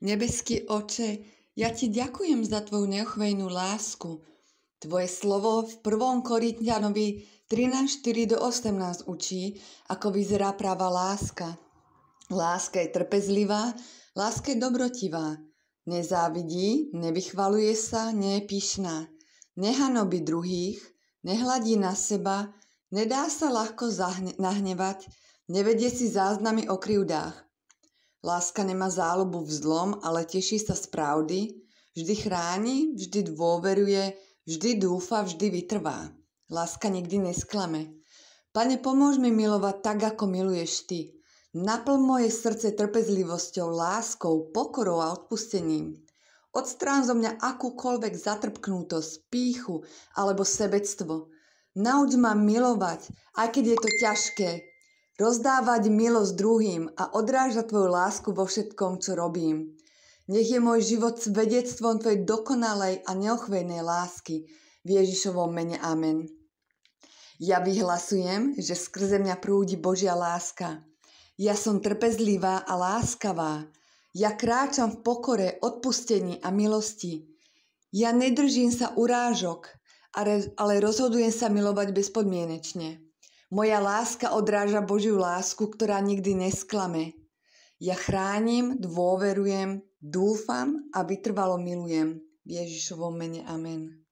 Nebeský Oče, ja Ti ďakujem za Tvoju neochvejnú lásku. Tvoje slovo v 1. Korinťanovi 13:4-18 učí, ako vyzerá práva láska. Láska je trpezlivá, láska je dobrotivá. Nezávidí, nevychvaluje sa, nie je pyšná. Nehanobí druhých, nehladí na seba, nedá sa ľahko nahnevať, nevedie si záznamy o krivdách. Láska nemá záľubu v zlom, ale teší sa z pravdy, vždy chráni, vždy dôveruje, vždy dúfa, vždy vytrvá. Láska nikdy nesklame. Pane, pomôž mi milovať tak, ako miluješ Ty. Naplň moje srdce trpezlivosťou, láskou, pokorou a odpustením. Odstrán zo mňa akúkoľvek zatrpknutosť, pýchu alebo sebectvo. Nauč ma milovať, aj keď je to ťažké. Rozdávať milosť druhým a odrážať Tvoju lásku vo všetkom, čo robím. Nech je môj život svedectvom Tvojej dokonalej a neochvejnej lásky. V Ježišovom mene. Amen. Ja vyhlasujem, že skrze mňa prúdi Božia láska. Ja som trpezlivá a láskavá. Ja kráčam v pokore, odpustení a milosti. Ja nedržím sa urážok, ale rozhodujem sa milovať bezpodmienečne. Moja láska odráža Božiu lásku, ktorá nikdy nesklame. Ja chránim, dôverujem, dúfam a vytrvalo milujem. V Ježišovom mene. Amen.